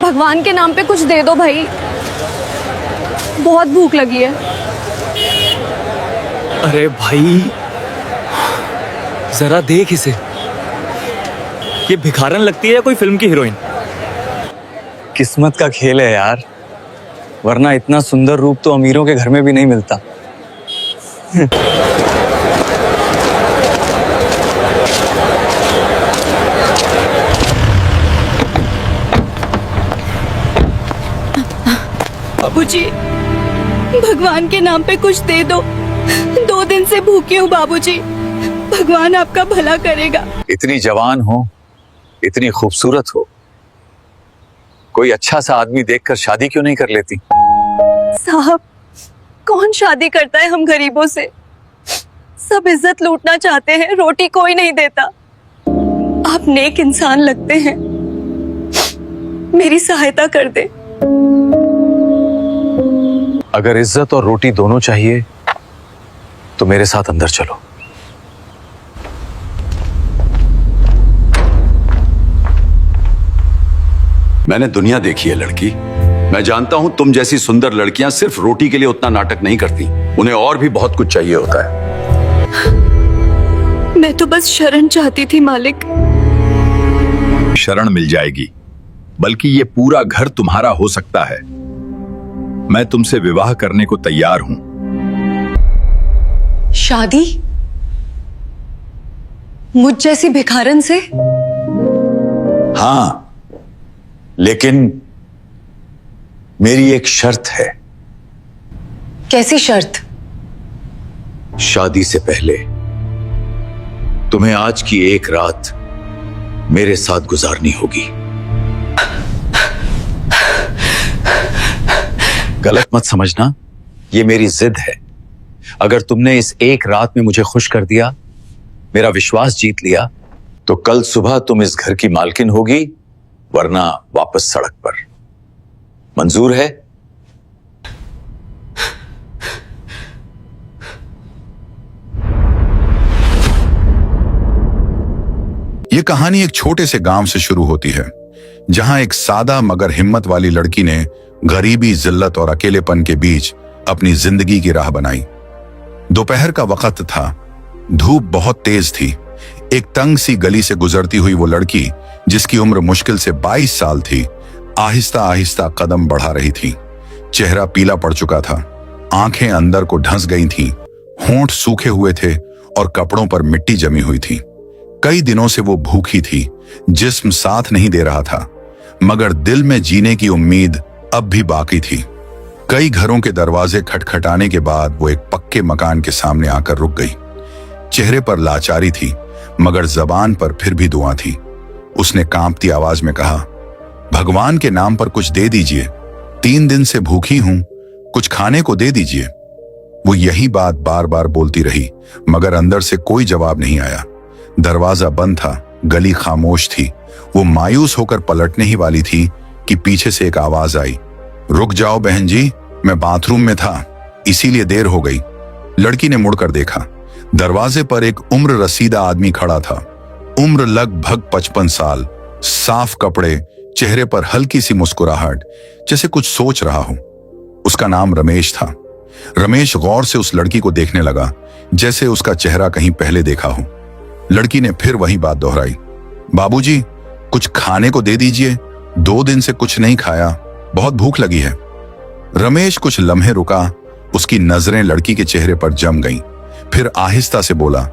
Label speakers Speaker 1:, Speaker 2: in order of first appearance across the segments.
Speaker 1: भगवान के नाम पे कुछ दे दो भाई, बहुत भूख लगी है।
Speaker 2: अरे भाई जरा देख इसे, ये भिखारन लगती है या कोई फिल्म की हीरोइन।
Speaker 3: किस्मत का खेल है यार, वरना इतना सुंदर रूप तो अमीरों के घर में भी नहीं मिलता।
Speaker 1: बाबूजी, भगवान के नाम पे कुछ दे दो, 2 दिन से भूखी हूँ बाबूजी, भगवान आपका भला करेगा।
Speaker 4: इतनी जवान हो, इतनी खूबसूरत हो, कोई अच्छा सा आदमी देखकर शादी क्यों नहीं कर लेती?
Speaker 1: साहब, कौन शादी करता है हम गरीबों से? सब इज्जत लूटना चाहते हैं, रोटी कोई नहीं देता। आप नेक इंसान लगते हैं, मेरी सहायता कर दे।
Speaker 4: अगर इज्जत और रोटी दोनों चाहिए तो मेरे साथ अंदर चलो।
Speaker 5: मैंने दुनिया देखी है लड़की, मैं जानता हूं तुम जैसी सुंदर लड़कियां सिर्फ रोटी के लिए उतना नाटक नहीं करती, उन्हें और भी बहुत कुछ चाहिए होता है।
Speaker 1: मैं तो बस शरण चाहती थी मालिक।
Speaker 5: शरण मिल जाएगी, बल्कि ये पूरा घर तुम्हारा हो सकता है। मैं तुमसे विवाह करने को तैयार हूं।
Speaker 1: शादी? मुझ जैसी भिखारन से?
Speaker 4: हाँ, लेकिन मेरी एक शर्त है।
Speaker 1: कैसी शर्त?
Speaker 4: शादी से पहले तुम्हें आज की एक रात मेरे साथ गुजारनी होगी। गलत मत समझना, ये मेरी जिद है। अगर तुमने इस एक रात में मुझे खुश कर दिया, मेरा विश्वास जीत लिया, तो कल सुबह तुम इस घर की मालकिन होगी, वरना वापस सड़क पर। मंजूर है?
Speaker 6: ये कहानी एक छोटे से गांव से शुरू होती है, जहां एक सादा मगर हिम्मत वाली लड़की ने गरीबी, जिल्लत और अकेलेपन के बीच अपनी जिंदगी की राह बनाई। दोपहर का वक्त था, धूप बहुत तेज थी। एक तंग सी गली से गुजरती हुई वो लड़की, जिसकी उम्र मुश्किल से 22 साल थी, आहिस्ता आहिस्ता कदम बढ़ा रही थी। चेहरा पीला पड़ चुका था, आंखें अंदर को ढंस गई थीं, होंठ सूखे हुए थे और कपड़ों पर मिट्टी जमी हुई थी। कई दिनों से वो भूखी थी, जिस्म साथ नहीं दे रहा था, मगर दिल में जीने की उम्मीद अब भी बाकी थी। कई घरों के दरवाजे खटखटाने के बाद वो एक पक्के मकान के सामने आकर रुक गई। चेहरे पर लाचारी थी, मगर जबान पर फिर भी दुआ थी। उसने कांपती आवाज में कहा, भगवान के नाम पर कुछ दे दीजिए, 3 दिन से भूखी हूं, कुछ खाने को दे दीजिए। वो यही बात बार बार बोलती रही, मगर अंदर से कोई जवाब नहीं आया। दरवाजा बंद था, गली खामोश थी। वो मायूस होकर पलटने ही वाली थी कि पीछे से एक आवाज आई, रुक जाओ बहन जी, मैं बाथरूम में था, इसीलिए देर हो गई। लड़की ने मुड़कर देखा, दरवाजे पर एक उम्र रसीदा आदमी खड़ा था। उम्र लगभग 55 साल, साफ कपड़े, चेहरे पर हल्की सी मुस्कुराहट, जैसे कुछ सोच रहा हो। उसका नाम रमेश था। रमेश गौर से उस लड़की को देखने लगा, जैसे उसका चेहरा कहीं पहले देखा हो। लड़की ने फिर वही बात दोहराई, बाबूजी कुछ खाने को दे दीजिए, 2 दिन से कुछ नहीं खाया, बहुत भूख लगी है। रमेश कुछ लम्हे रुका, उसकी नजरें लड़की के चेहरे पर जम गईं। फिर आहिस्ता से बोला,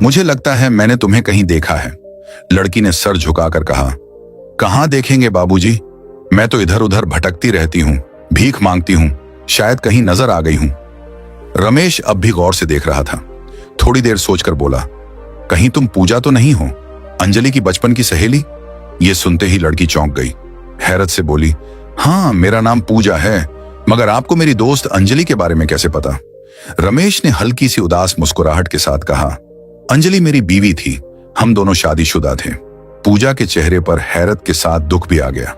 Speaker 6: मुझे लगता है मैंने तुम्हें कहीं देखा है। लड़की ने सर झुकाकर कहा, कहां देखेंगे बाबूजी, मैं तो इधर उधर भटकती रहती हूं, भीख मांगती हूं, शायद कहीं नजर आ गई हूं। रमेश अब भी गौर से देख रहा था। थोड़ी देर सोचकर बोला, कहीं तुम पूजा तो नहीं हो, अंजलि की बचपन की सहेली? ये सुनते ही लड़की चौंक गई, हैरत से बोली, हाँ मेरा नाम पूजा है, मगर आपको मेरी दोस्त अंजलि के बारे में कैसे पता? रमेश ने हल्की सी उदास मुस्कुराहट के साथ कहा, अंजलि मेरी बीवी थी, हम दोनों शादीशुदा थे। पूजा के चेहरे पर हैरत के साथ दुख भी आ गया।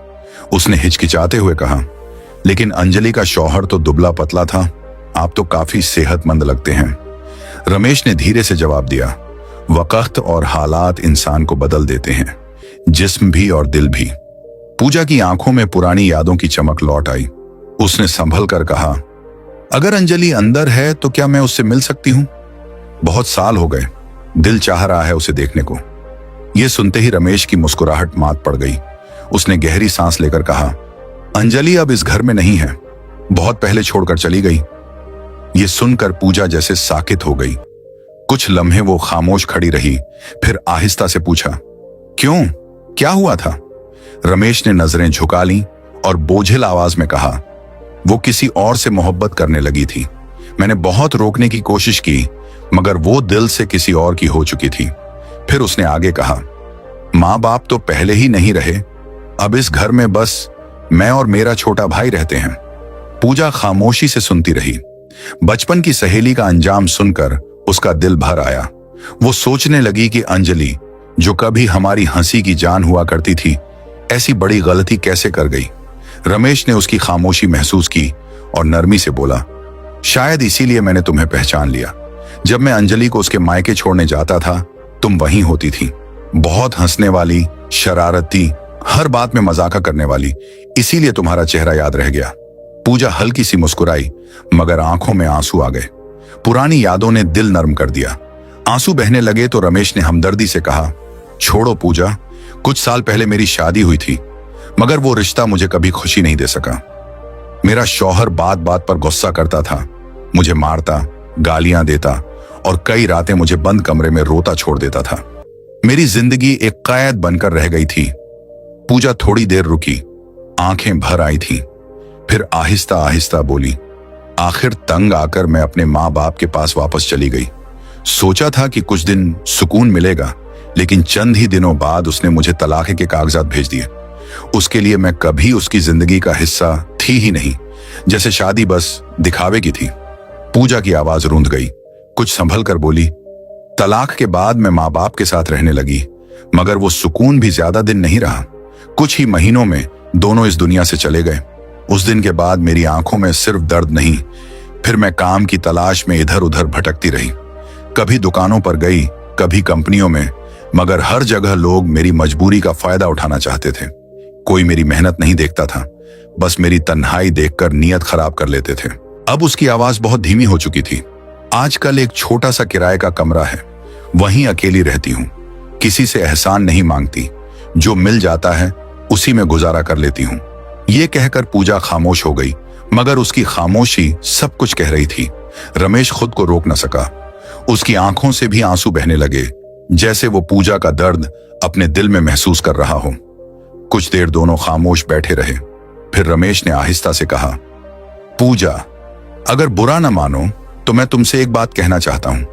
Speaker 6: उसने हिचकिचाते हुए कहा, लेकिन अंजलि का शौहर तो दुबला पतला था, आप तो काफी सेहतमंद लगते हैं। रमेश ने धीरे से जवाब दिया, वक्त और हालात इंसान को बदल देते हैं, जिस्म भी और दिल भी। पूजा की आंखों में पुरानी यादों की चमक लौट आई। उसने संभल कर कहा, अगर अंजलि अंदर है तो क्या मैं उससे मिल सकती हूं? बहुत साल हो गए, दिल चाह रहा है उसे देखने को। यह सुनते ही रमेश की मुस्कुराहट मात पड़ गई। उसने गहरी सांस लेकर कहा, अंजलि अब इस घर में नहीं है, बहुत पहले छोड़कर चली गई। यह सुनकर पूजा जैसे साकित हो गई। कुछ लम्हे वो खामोश खड़ी रही, फिर आहिस्ता से पूछा, क्यों, क्या हुआ था? रमेश ने नजरें झुका ली और बोझिल आवाज में कहा, वो किसी और से मोहब्बत करने लगी थी। मैंने बहुत रोकने की कोशिश की, मगर वो दिल से किसी और की हो चुकी थी। फिर उसने आगे कहा, माँ बाप तो पहले ही नहीं रहे, अब इस घर में बस मैं और मेरा छोटा भाई रहते हैं। पूजा खामोशी से सुनती रही। बचपन की सहेली का अंजाम सुनकर उसका दिल भर आया। वो सोचने लगी कि अंजलि, जो कभी हमारी हंसी की जान हुआ करती थी, ऐसी बड़ी गलती कैसे कर गई। रमेश ने उसकी खामोशी महसूस की और नरमी से बोला, शायद इसीलिए मैंने तुम्हें पहचान लिया। जब मैं अंजलि को उसके मायके छोड़ने जाता था, तुम वहीं होती थी। बहुत हंसने वाली, शरारती, हर बात में मजाका करने वाली, इसीलिए तुम्हारा चेहरा याद रह गया। पूजा हल्की सी मुस्कुराई, मगर आंखों में आंसू आ गए। पुरानी यादों ने दिल नर्म कर दिया। आंसू बहने लगे तो रमेश ने हमदर्दी से कहा, छोड़ो पूजा, कुछ साल पहले मेरी शादी हुई थी, मगर वो रिश्ता मुझे कभी खुशी नहीं दे सका। मेरा शौहर बात बात पर गुस्सा करता था, मुझे मारता, गालियां देता और कई रातें मुझे बंद कमरे में रोता छोड़ देता था। मेरी जिंदगी एक कैद बनकर रह गई थी। पूजा थोड़ी देर रुकी, आंखें भर आई थी, फिर आहिस्ता आहिस्ता बोली, आखिर तंग आकर मैं अपने माँ बाप के पास वापस चली गई। सोचा था कि कुछ दिन सुकून मिलेगा, लेकिन चंद ही दिनों बाद उसने मुझे तलाक के कागजात भेज दिए। उसके लिए मैं कभी उसकी जिंदगी का हिस्सा थी ही नहीं, जैसे शादी बस दिखावे की थी। पूजा की आवाज रूंध गई, कुछ संभल कर बोली, तलाक के बाद मैं माँ बाप के साथ रहने लगी, मगर वो सुकून भी ज्यादा दिन नहीं रहा। कुछ ही महीनों में दोनों इस दुनिया से चले गए। उस दिन के बाद मेरी आंखों में सिर्फ दर्द नहीं, फिर मैं काम की तलाश में इधर उधर भटकती रही। कभी दुकानों पर गई, कभी कंपनियों में, मगर हर जगह लोग मेरी मजबूरी का फायदा उठाना चाहते थे। कोई मेरी मेहनत नहीं देखता था, बस मेरी तन्हाई देखकर नीयत खराब कर लेते थे। अब उसकी आवाज बहुत धीमी हो चुकी थी। आजकल एक छोटा सा किराए का कमरा है, वहीं अकेली रहती हूँ। किसी से एहसान नहीं मांगती, जो मिल जाता है उसी में गुजारा कर लेती हूँ। ये कहकर पूजा खामोश हो गई, मगर उसकी खामोशी सब कुछ कह रही थी। रमेश खुद को रोक न सका। उसकी आंखों से भी आंसू बहने लगे, जैसे वो पूजा का दर्द अपने दिल में महसूस कर रहा हो। कुछ देर दोनों खामोश बैठे रहे, फिर रमेश ने आहिस्ता से कहा, पूजा, अगर बुरा न मानो तो मैं तुमसे एक बात कहना चाहता हूं।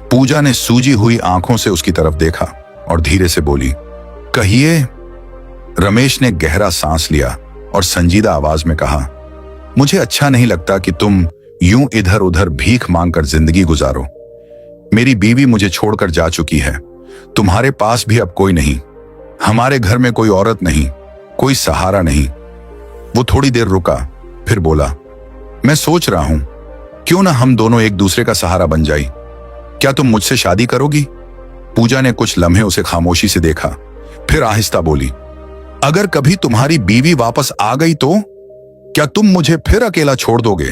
Speaker 6: पूजा ने सूजी हुई आंखों से उसकी तरफ देखा और धीरे से बोली, कहिए। रमेश ने गहरा सांस लिया और संजीदा आवाज में कहा, मुझे अच्छा नहीं लगता कि तुम यूं इधर उधर भीख मांगकर जिंदगी गुजारो। मेरी बीवी मुझे छोड़कर जा चुकी है, तुम्हारे पास भी अब कोई नहीं। हमारे घर में कोई औरत नहीं, कोई सहारा नहीं। वो थोड़ी देर रुका, फिर बोला, मैं सोच रहा हूं क्यों ना हम दोनों एक दूसरे का सहारा बन जाए। क्या तुम मुझसे शादी करोगी? पूजा ने कुछ लम्हे उसे खामोशी से देखा, फिर आहिस्ता बोली, अगर कभी तुम्हारी बीवी वापस आ गई तो क्या तुम मुझे फिर अकेला छोड़ दोगे?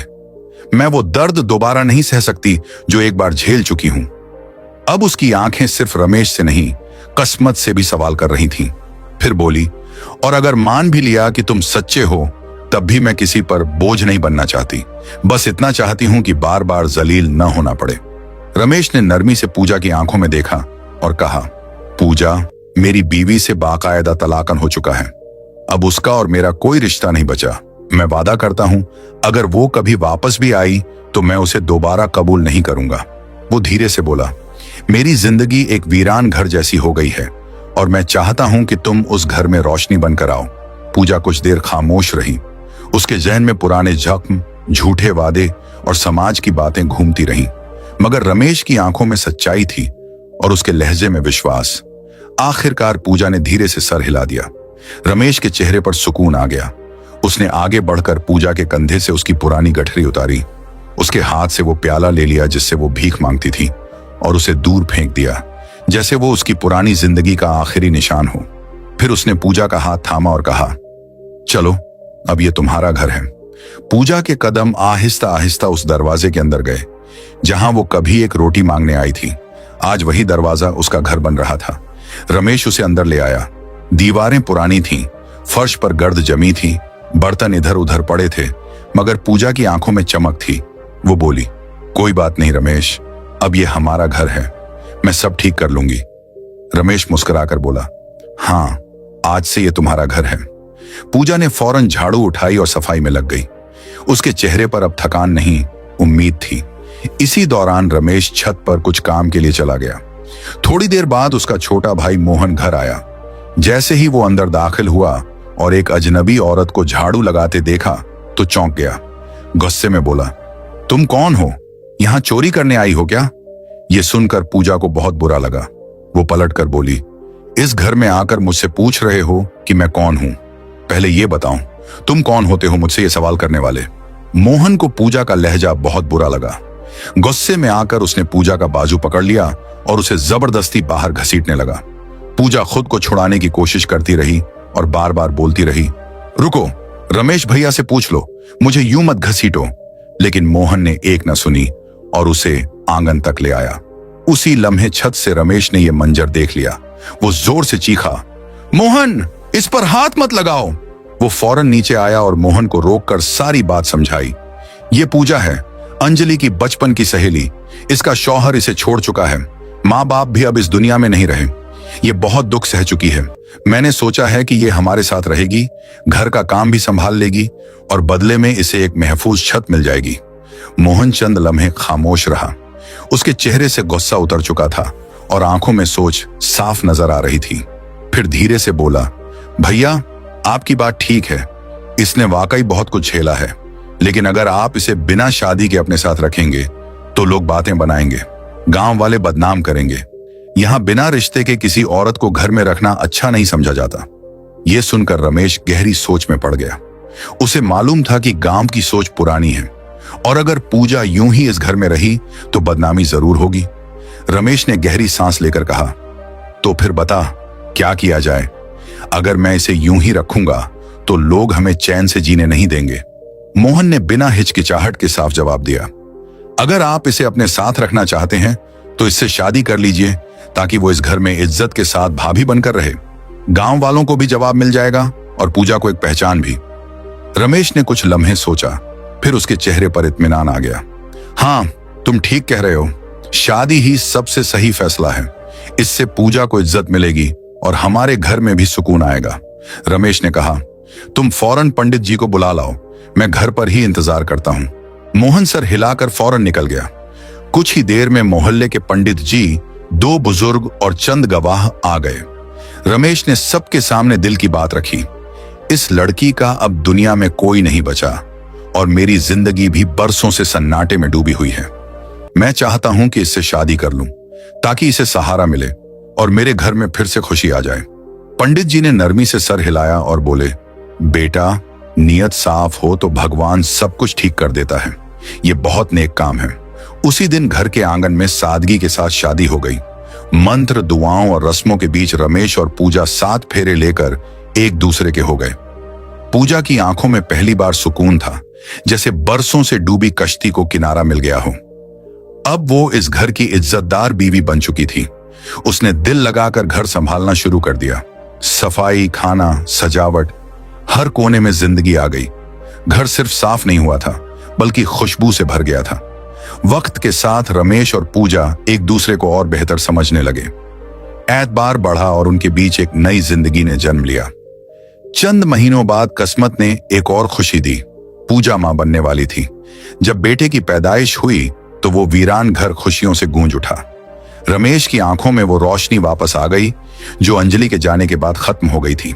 Speaker 6: मैं वो दर्द दोबारा नहीं सह सकती जो एक बार झेल चुकी हूं। अब उसकी आंखें सिर्फ रमेश से नहीं, किस्मत से भी सवाल कर रही थीं। फिर बोली, और अगर मान भी लिया कि तुम सच्चे हो, तब भी मैं किसी पर बोझ नहीं बनना चाहती। बस इतना चाहती हूं कि बार बार जलील न होना पड़े। रमेश ने नरमी से पूजा की आंखों में देखा और कहा, पूजा, मेरी बीवी से बाकायदा तलाकन हो चुका है। अब उसका और मेरा कोई रिश्ता नहीं बचा। मैं वादा करता हूं, अगर वो कभी वापस भी आई तो मैं उसे दोबारा कबूल नहीं करूंगा। वो धीरे से बोला, मेरी जिंदगी एक वीरान घर जैसी हो गई है और मैं चाहता हूं कि तुम उस घर में रोशनी बनकर आओ। पूजा कुछ देर खामोश रही। उसके जहन में पुराने जख्म, झूठे वादे और समाज की बातें घूमती रहीं, मगर रमेश की आंखों में सच्चाई थी और उसके लहजे में विश्वास। आखिरकार पूजा ने धीरे से सर हिला दिया। रमेश के चेहरे पर सुकून आ गया। उसने आगे बढ़कर पूजा के कंधे से उसकी पुरानी गठरी उतारी, उसके हाथ से वो प्याला ले लिया जिससे वो भीख मांगती थी और उसे दूर फेंक दिया, जैसे वो उसकी पुरानी जिंदगी का आखिरी निशान हो। फिर उसने पूजा का हाथ थामा और कहा, चलो अब ये तुम्हारा घर है। पूजा के कदम आहिस्ता आहिस्ता उस दरवाजे के अंदर गए जहां वो कभी एक रोटी मांगने आई थी। आज वही दरवाजा उसका घर बन रहा था। रमेश उसे अंदर ले आया। दीवारें पुरानी थीं, फर्श पर गर्द जमी थी, बर्तन इधर उधर पड़े थे, मगर पूजा की आंखों में चमक थी। वो बोली, कोई बात नहीं रमेश, अब ये हमारा घर है, मैं सब ठीक कर लूंगी। रमेश मुस्कुराकर बोला, हाँ आज से ये तुम्हारा घर है। पूजा ने फौरन झाड़ू उठाई और सफाई में लग गई। उसके चेहरे पर अब थकान नहीं, उम्मीद थी। इसी दौरान रमेश छत पर कुछ काम के लिए चला गया। थोड़ी देर बाद उसका छोटा भाई मोहन घर आया। जैसे ही वो अंदर दाखिल हुआ और एक अजनबी औरत को झाड़ू लगाते देखा तो चौंक गया। गुस्से में बोला, तुम कौन हो? यहां चोरी करने आई हो क्या? यह सुनकर पूजा को बहुत बुरा लगा। वो पलटकर बोली, इस घर में आकर मुझसे पूछ रहे हो कि मैं कौन हूं? पहले ये बताओ, तुम कौन होते हो मुझसे ये सवाल करने वाले? मोहन को पूजा का लहजा बहुत बुरा लगा। गुस्से में आकर उसने पूजा का बाजू पकड़ लिया और उसे जबरदस्ती बाहर घसीटने लगा। पूजा खुद को छुड़ाने की कोशिश करती रही और बार बार बोलती रही, रुको, रमेश भैया से पूछ लो, मुझे यूं मत घसीटो। लेकिन मोहन ने एक न सुनी और उसे आंगन तक ले आया। उसी लम्हे छत से रमेश ने यह मंजर देख लिया। वो जोर से चीखा, मोहन, इस पर हाथ मत लगाओ। वो फौरन नीचे आया और मोहन को रोककर सारी बात समझाई। ये पूजा है, अंजलि की बचपन की सहेली। इसका शौहर इसे छोड़ चुका है। माँ बाप भी अब इस दुनिया में नहीं रहे। ये बहुत दुख सह चुकी है। मैंने सोचा है कि ये हमारे साथ रहेगी, घर का काम भी संभाल लेगी और बदले में इसे एक महफूज छत मिल जाएगी। मोहन चंद लम्हे खामोश रहा। उसके चेहरे से गुस्सा उतर चुका था और आंखों में सोच साफ नजर आ रही थी। फिर धीरे से बोला, भैया आपकी बात ठीक है, इसने वाकई बहुत कुछ झेला है, लेकिन अगर आप इसे बिना शादी के अपने साथ रखेंगे तो लोग बातें बनाएंगे, गांव वाले बदनाम करेंगे। यहां बिना रिश्ते के किसी औरत को घर में रखना अच्छा नहीं समझा जाता। यह सुनकर रमेश गहरी सोच में पड़ गया। उसे मालूम था कि गांव की सोच पुरानी है और अगर पूजा यूं ही इस घर में रही तो बदनामी जरूर होगी। रमेश ने गहरी सांस लेकर कहा, तो फिर बता क्या किया जाए? अगर मैं इसे यूं ही रखूंगा तो लोग हमें चैन से जीने नहीं देंगे। मोहन ने बिना हिचकिचाहट के साफ जवाब दिया, अगर आप इसे अपने साथ रखना चाहते हैं तो इससे शादी कर लीजिए ताकि वो इस घर में इज्जत के साथ भाभी बनकर रहे। गांव वालों को भी जवाब मिल जाएगा और पूजा को एक पहचान भी। रमेश ने कुछ लम्हे सोचा, फिर उसके चेहरे पर इत्मीनान आ गया। हाँ, तुम ठीक कह रहे हो, शादी ही सबसे सही फैसला है। इससे पूजा को इज्जत मिलेगी और हमारे घर में भी सुकून आएगा। रमेश ने कहा, तुम फौरन पंडित जी को बुला लाओ, मैं घर पर ही इंतजार करता हूं। मोहन सर हिलाकर फौरन निकल गया। कुछ ही देर में मोहल्ले के पंडित जी, दो बुजुर्ग और चंद गवाह आ गए। रमेश ने सबके सामने दिल की बात रखी, इस लड़की का अब दुनिया में कोई नहीं बचा और मेरी जिंदगी भी बरसों से सन्नाटे में डूबी हुई है। मैं चाहता हूं कि इससे शादी कर लूं ताकि इसे सहारा मिले और मेरे घर में फिर से खुशी आ जाए। पंडित जी ने नरमी से सर हिलाया और बोले, बेटा, नियत साफ हो तो भगवान सब कुछ ठीक कर देता है। ये बहुत नेक काम है। उसी दिन घर के आंगन में सादगी के साथ शादी हो गई। मंत्र, दुआओं और रस्मों के बीच रमेश और पूजा 7 फेरे लेकर एक दूसरे के हो गए। पूजा की आंखों में पहली बार सुकून था, जैसे बरसों से डूबी कश्ती को किनारा मिल गया हो। अब वो इस घर की इज्जतदार बीवी बन चुकी थी। उसने दिल लगाकर घर संभालना शुरू कर दिया। सफाई, खाना, सजावट, हर कोने में जिंदगी आ गई। घर सिर्फ साफ नहीं हुआ था बल्कि खुशबू से भर गया था। वक्त के साथ रमेश और पूजा एक दूसरे को और बेहतर समझने लगे। एतबार बढ़ा और उनके बीच एक नई जिंदगी ने जन्म लिया। चंद महीनों बाद किस्मत ने एक और खुशी दी। पूजा मां बनने वाली थी। जब बेटे की पैदाइश हुई तो वो वीरान घर खुशियों से गूंज उठा। रमेश की आंखों में वो रोशनी वापस आ गई जो अंजलि के जाने के बाद खत्म हो गई थी।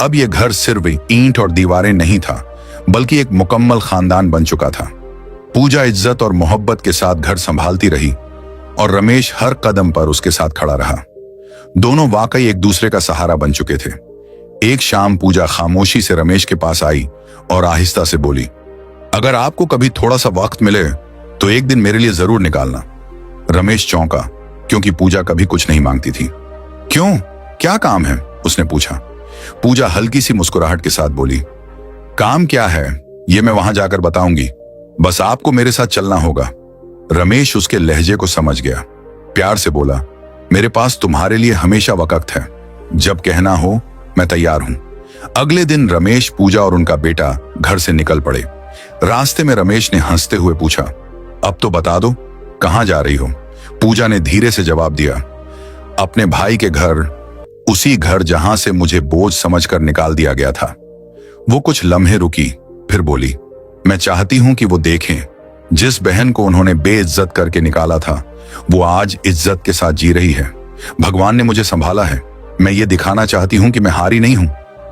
Speaker 6: अब यह घर सिर्फ ईंट और दीवारें नहीं था बल्कि एक मुकम्मल खानदान बन चुका था। पूजा इज्जत और मोहब्बत के साथ घर संभालती रही और रमेश हर कदम पर उसके साथ खड़ा रहा। दोनों वाकई एक दूसरे का सहारा बन चुके थे। एक शाम पूजा खामोशी से रमेश के पास आई और आहिस्ता से बोली, अगर आपको कभी थोड़ा सा वक्त मिले तो एक दिन मेरे लिए जरूर निकालना। रमेश चौंका क्योंकि पूजा कभी कुछ नहीं मांगती थी। क्यों, क्या काम है? उसने पूछा। पूजा हल्की सी मुस्कुराहट के साथ बोली, काम क्या है ये मैं वहां जाकर बताऊंगी, बस आपको मेरे साथ चलना होगा। रमेश उसके लहजे को समझ गया, प्यार से बोला, मेरे पास तुम्हारे लिए हमेशा वक्त है, जब कहना हो मैं तैयार हूं। अगले दिन रमेश, पूजा और उनका बेटा घर से निकल पड़े। रास्ते में रमेश ने हंसते हुए पूछा, अब तो बता दो कहां जा रही हो? पूजा ने धीरे से जवाब दिया, अपने भाई के घर, उसी घर जहां से मुझे बोझ समझकर निकाल दिया गया था। वो कुछ लम्हे रुकी, फिर बोली, मैं चाहती हूं कि वो देखें जिस बहन को उन्होंने बेइज्जत करके निकाला था वो आज इज्जत के साथ जी रही है। भगवान ने मुझे संभाला है। मैं ये दिखाना चाहती हूं कि मैं हारी नहीं हूं,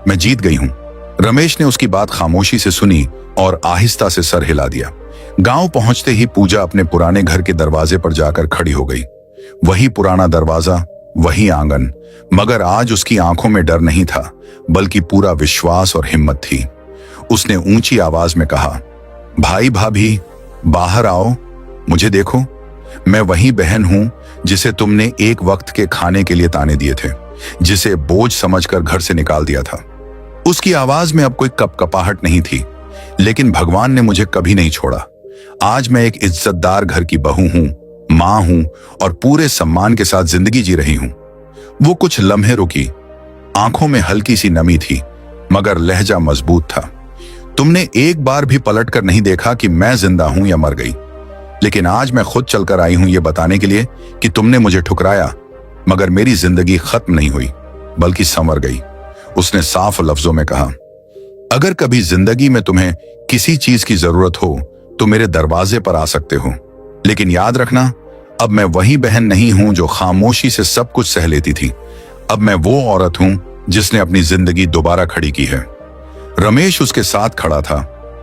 Speaker 6: मैं जीत गई हूं। रमेश ने उसकी बात खामोशी से सुनी और आहिस्ता से सर हिला दिया। गांव पहुंचते ही पूजा अपने पुराने घर के दरवाजे पर जाकर खड़ी हो गई। वही पुराना दरवाजा, वही आंगन, मगर आज उसकी आंखों में डर नहीं था बल्कि पूरा विश्वास और हिम्मत थी। उसने ऊंची आवाज में कहा, भाई भाभी बाहर आओ, मुझे देखो, मैं वही बहन हूं जिसे तुमने एक वक्त के खाने के लिए ताने दिए थे, जिसे बोझ समझकर घर से निकाल दिया था। उसकी आवाज में अब कोई कपकपाहट नहीं थी, लेकिन भगवान ने मुझे कभी नहीं छोड़ा। आज मैं एक इज्जतदार घर की बहू हूं, मां हूं और पूरे सम्मान के साथ जिंदगी जी रही हूं। वो कुछ लम्हे रुकी, आंखों में हल्की सी नमी थी मगर लहजा मजबूत था। तुमने एक बार भी पलटकर नहीं देखा कि मैं जिंदा हूं या मर गई, लेकिन आज मैं खुद चलकर आई हूं ये बताने के लिए कि तुमने मुझे ठुकराया मगर मेरी जिंदगी खत्म नहीं हुई बल्कि संवर गई। उसने साफ लफ्जों में कहा, अगर कभी जिंदगी में तुम्हें किसी चीज की जरूरत हो तो मेरे दरवाजे पर आ सकते हो, लेकिन याद रखना, अब मैं वही बहन नहीं हूं जो खामोशी से सब कुछ सह लेती थी। अब मैं वो औरत हूं जिसने अपनी जिंदगी दोबारा खड़ी की है। रमेश उसके साथ खड़ा था,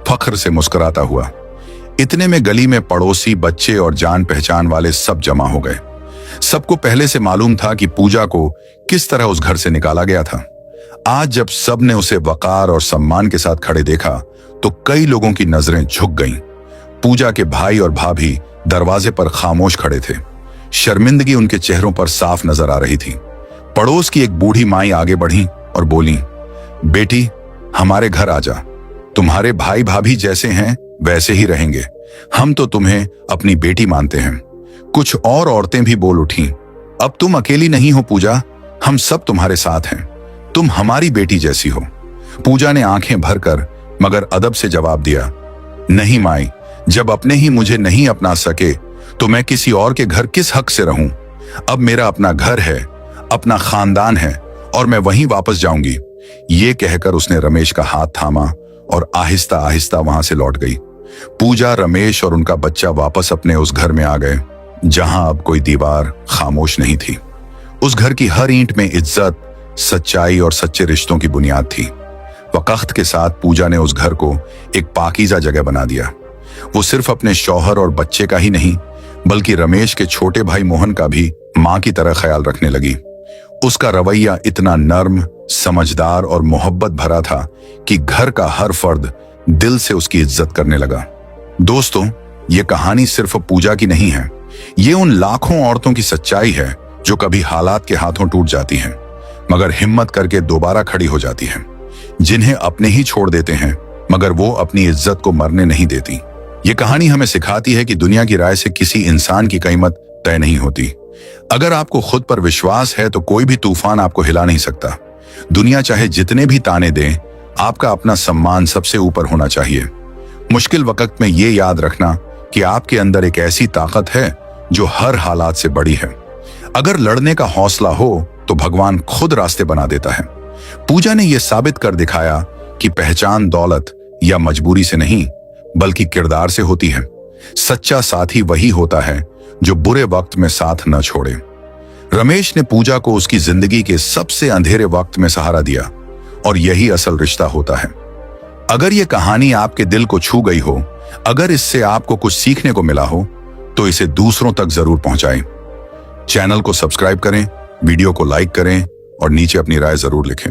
Speaker 6: फख्र से मुस्कुराता हुआ। इतने में गली में पड़ोसी, बच्चे और जान पहचान वाले सब जमा हो गए। सबको पहले से मालूम था कि पूजा को किस तरह उस घर से निकाला गया था। आज जब सब ने उसे वकार और सम्मान के साथ खड़े देखा तो कई लोगों की नजरें झुक गईं। पूजा के भाई और भाभी दरवाजे पर खामोश खड़े थे। शर्मिंदगी उनके चेहरों पर साफ नजर आ रही थी। पड़ोस की एक बूढ़ी माई आगे बढ़ी और बोली, बेटी हमारे घर आजा, तुम्हारे भाई भाभी जैसे हैं वैसे ही रहेंगे, हम तो तुम्हें अपनी बेटी मानते हैं। कुछ और औरतें भी बोल उठी, अब तुम अकेली नहीं हो पूजा, हम सब तुम्हारे साथ हैं, तुम हमारी बेटी जैसी हो। पूजा ने आंखें भरकर मगर अदब से जवाब दिया, नहीं माई, जब अपने ही मुझे नहीं अपना सके तो मैं किसी और के घर किस हक से रहूं? अब मेरा अपना घर है, अपना खानदान है और मैं वहीं वापस जाऊंगी। ये कहकर उसने रमेश का हाथ थामा और आहिस्ता आहिस्ता वहां से लौट गई। पूजा, रमेश और उनका बच्चा वापस अपने उस घर में आ गए जहां अब कोई दीवार खामोश नहीं थी। उस घर की हर ईंट में इज्जत, सच्चाई और सच्चे रिश्तों की बुनियाद थी। वक्त के साथ पूजा ने उस घर को एक पाकीज़ा जगह बना दिया। वो सिर्फ अपने शौहर और बच्चे का ही नहीं बल्कि रमेश के छोटे भाई मोहन का भी मां की तरह ख्याल रखने लगी। उसका रवैया इतना नर्म, समझदार और मोहब्बत भरा था कि घर का हर फर्द दिल से उसकी इज्जत करने लगा। दोस्तों, ये कहानी सिर्फ पूजा की नहीं है, ये उन लाखों औरतों की सच्चाई है जो कभी हालात के हाथों टूट जाती हैं मगर हिम्मत करके दोबारा खड़ी हो जाती हैं, जिन्हें अपने ही छोड़ देते हैं मगर वो अपनी इज्जत को मरने नहीं देती। ये कहानी हमें सिखाती है कि दुनिया की राय से किसी इंसान की कीमत तय नहीं होती। अगर आपको खुद पर विश्वास है तो कोई भी तूफान आपको हिला नहीं सकता। दुनिया चाहे जितने भी ताने दें, आपका अपना सम्मान सबसे ऊपर होना चाहिए। मुश्किल वक्त में ये याद रखना कि आपके अंदर एक ऐसी ताकत है जो हर हालात से बड़ी है। अगर लड़ने का हौसला हो तो भगवान खुद रास्ते बना देता है। पूजा ने यह साबित कर दिखाया कि पहचान दौलत या मजबूरी से नहीं बल्कि किरदार से होती है। सच्चा साथी वही होता है जो बुरे वक्त में साथ न छोड़े। रमेश ने पूजा को उसकी जिंदगी के सबसे अंधेरे वक्त में सहारा दिया और यही असल रिश्ता होता है। अगर यह कहानी आपके दिल को छू गई हो, अगर इससे आपको कुछ सीखने को मिला हो तो इसे दूसरों तक जरूर पहुंचाएं। चैनल को सब्सक्राइब करें, वीडियो को लाइक करें और नीचे अपनी राय जरूर लिखें।